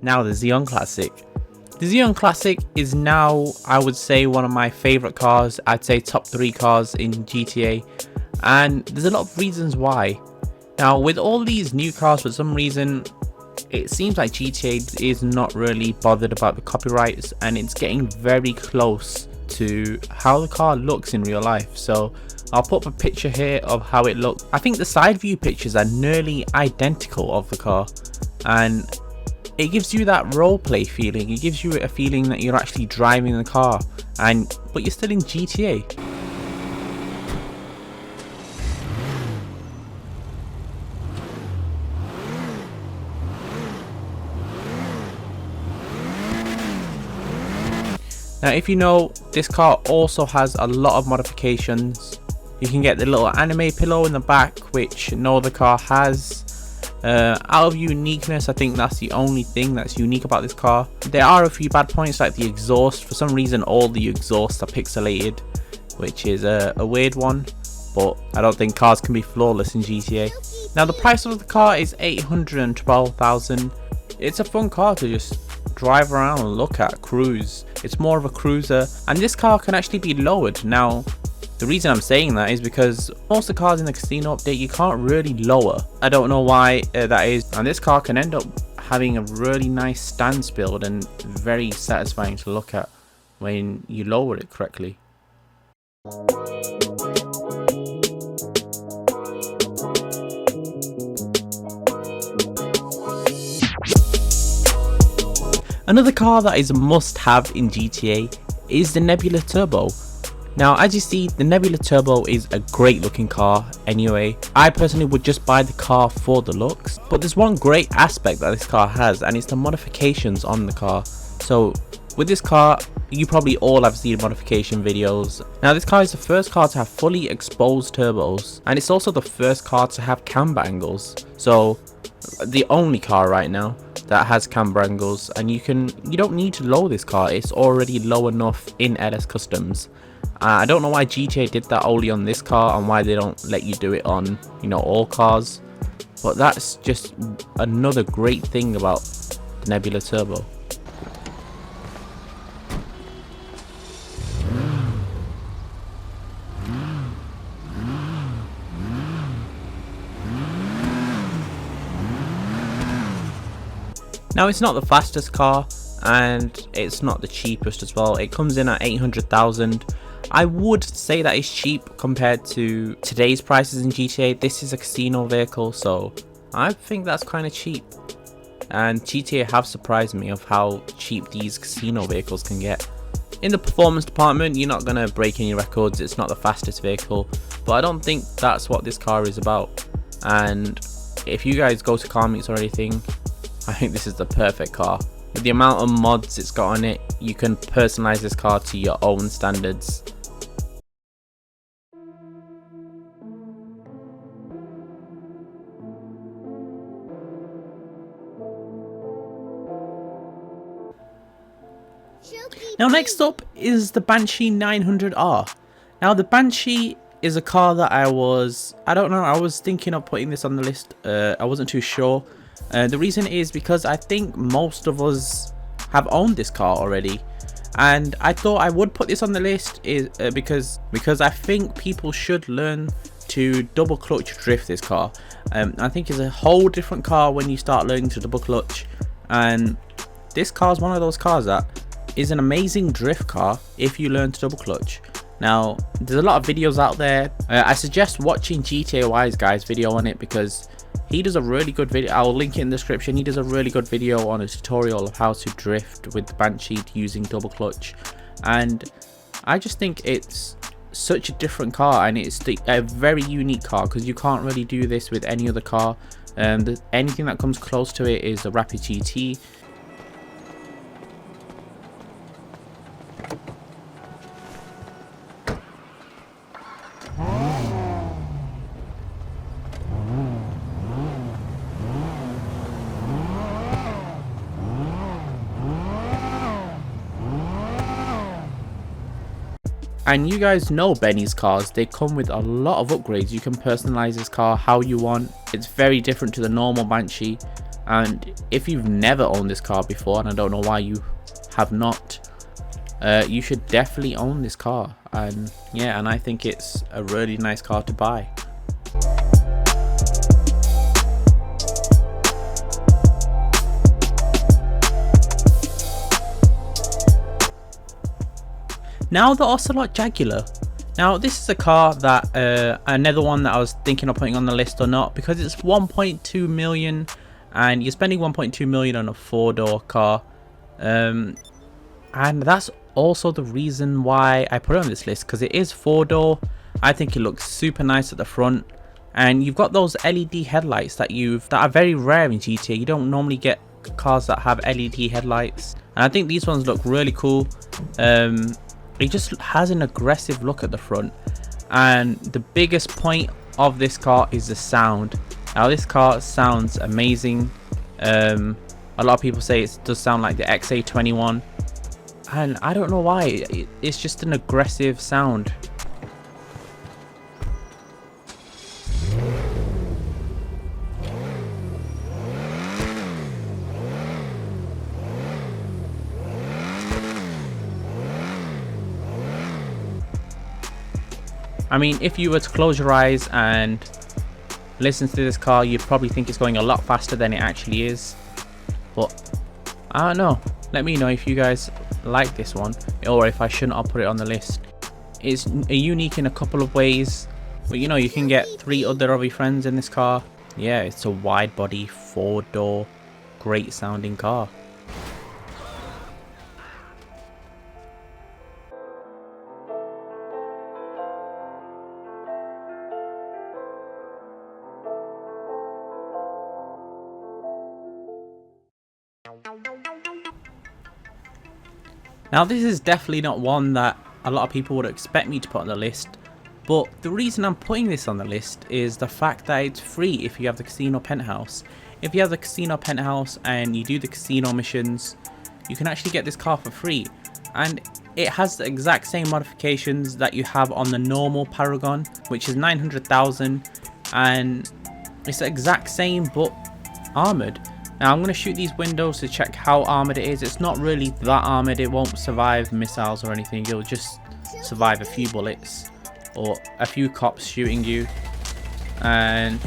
Now the Xeon Classic. The Xeon Classic is now, I would say, one of my favorite cars. I'd say top 3 cars in GTA, and there's a lot of reasons why. Now with all these new cars, for some reason it seems like GTA is not really bothered about the copyrights, and it's getting very close to how the car looks in real life. So I'll put up a picture here of how it looks. I think the side view pictures are nearly identical of the car, and it gives you that roleplay feeling. It gives you a feeling that you're actually driving the car, but you're still in GTA. Now if you know, this car also has a lot of modifications. You can get the little anime pillow in the back, which no other car has. Out of uniqueness, I think that's the only thing that's unique about this car. There are a few bad points, like the exhaust. For some reason all the exhausts are pixelated, which is a weird one, but I don't think cars can be flawless in GTA. Now the price of the car is 812,000. It's a fun car to just drive around and look at, cruise. It's more of a cruiser, and this car can actually be lowered. Now the reason I'm saying that is because most of the cars in the casino update you can't really lower. I don't know why that is, and this car can end up having a really nice stance build and very satisfying to look at when you lower it correctly. Another car that is a must-have in GTA is the Nebula Turbo. Now as you see, the Nebula Turbo is a great looking car anyway. I personally would just buy the car for the looks, but there's one great aspect that this car has, and it's the modifications on the car. So with this car, you probably all have seen modification videos. Now this car is the first car to have fully exposed turbos, and it's also the first car to have camber angles. So the only car right now that has camber angles, and you don't need to lower this car. It's already low enough in LS Customs. I don't know why GTA did that only on this car, and why they don't let you do it on, you know, all cars, but that's just another great thing about the Nebula Turbo. Now it's not the fastest car, and it's not the cheapest as well. It comes in at 800,000. I would say that is cheap compared to today's prices in GTA. This is a casino vehicle, so I think that's kind of cheap. And GTA have surprised me of how cheap these casino vehicles can get. In the performance department, you're not going to break any records. It's not the fastest vehicle, but I don't think that's what this car is about. And if you guys go to car meets or anything, I think this is the perfect car. With the amount of mods it's got on it, you can personalize this car to your own standards. Now next up is the Banshee 900R. Now the Banshee is a car that I was thinking of putting this on the list. I wasn't too sure. The reason is because I think most of us have owned this car already, and I thought I would put this on the list because I think people should learn to double clutch drift this car. I think it's a whole different car when you start learning to double clutch, and this car is one of those cars that is an amazing drift car if you learn to double clutch. Now there's a lot of videos out there. I suggest watching GTA Wise guy's video on it, because he does a really good video. I'll link it in the description. He does a really good video on a tutorial of how to drift with the Banshee using double clutch, and I just think it's such a different car, and it's a very unique car because you can't really do this with any other car. Anything that comes close to it is a Rapid GT. And you guys know Benny's cars, they come with a lot of upgrades. You can personalize this car how you want. It's very different to the normal Banshee. And if you've never owned this car before, and I don't know why you have not, you should definitely own this car. And yeah, and I think it's a really nice car to buy. Now the Ocelot Jugular. Now this is a car that another one that I was thinking of putting on the list or not, because it's 1.2 million and you're spending 1.2 million on a 4-door car, and that's also the reason why I put it on this list, because it is 4-door. I think it looks super nice at the front, and you've got those LED headlights that are very rare in GTA. You don't normally get cars that have LED headlights, and I think these ones look really cool. It just has an aggressive look at the front, and the biggest point of this car is the sound. Now this car sounds amazing. A lot of people say it does sound like the XA21, and I don't know why. It's just an aggressive sound. I mean, if you were to close your eyes and listen to this car, you'd probably think it's going a lot faster than it actually is. But I don't know. Let me know if you guys like this one, or if I shouldn't have put it on the list. It's unique in a couple of ways, but you know, you can get 3 other of your friends in this car. Yeah, it's a wide body 4-door, great sounding car. Now this is definitely not one that a lot of people would expect me to put on the list, but the reason I'm putting this on the list is the fact that it's free if you have the casino penthouse. If you have the casino penthouse and you do the casino missions, you can actually get this car for free, and it has the exact same modifications that you have on the normal Paragon, which is 900,000, and it's the exact same but armored. Now I'm going to shoot these windows to check how armored it is. It's not really that armored. It won't survive missiles or anything. It'll just survive a few bullets or a few cops shooting you, and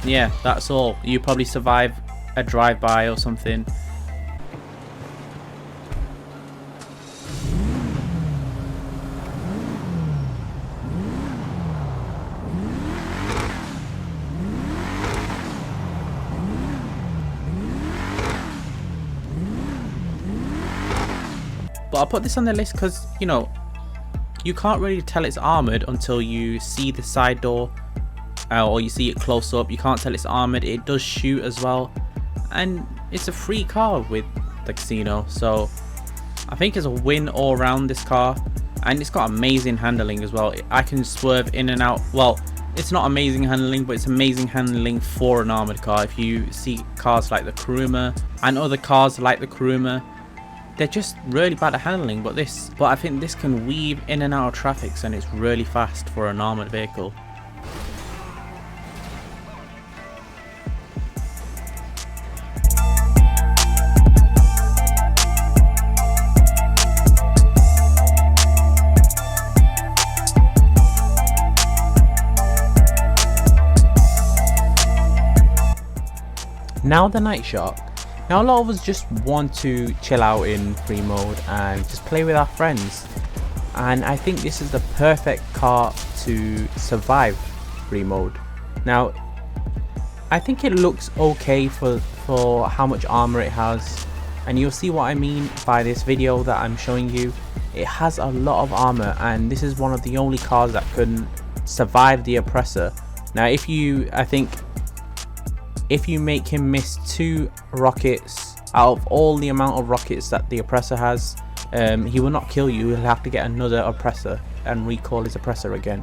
yeah, that's all. You probably survive a drive-by or something. But I'll put this on the list because, you know, you can't really tell it's armored until you see the side door or you see it close up. You can't tell it's armored. It does shoot as well, and it's a free car with the casino, so I think it's a win all around, this car. And it's got amazing handling as well. I can swerve in and out. Well, it's not amazing handling, but it's amazing handling for an armored car. If you see cars like the Kuruma and other cars like the Kuruma, they're just really bad at handling, but I think this can weave in and out of traffic, and it's really fast for an armored vehicle. Now the Nightshark. Now a lot of us just want to chill out in free mode and just play with our friends, and I think this is the perfect car to survive free mode. Now I think it looks okay for how much armor it has, and you'll see what I mean by this video that I'm showing you. It has a lot of armor, and this is one of the only cars that can survive the oppressor. Now if you make him miss 2 rockets out of all the amount of rockets that the oppressor has, he will not kill you. He'll have to get another oppressor and recall his oppressor again.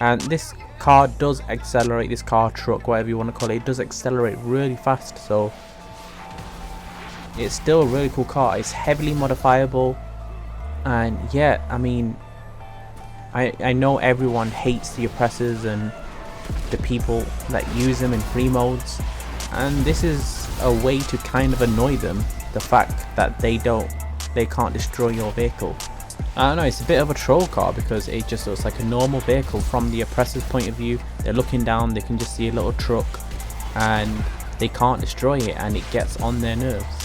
And this car does accelerate, this car, truck, whatever you want to call it, it does accelerate really fast. So it's still a really cool car. It's heavily modifiable, and yeah, I mean, I know everyone hates the oppressors and the people that use them in free modes, and this is a way to kind of annoy them, the fact that they can't destroy your vehicle. I don't know, it's a bit of a troll car because it just looks like a normal vehicle from the oppressor's point of view. They're looking down, they can just see a little truck and they can't destroy it, and it gets on their nerves.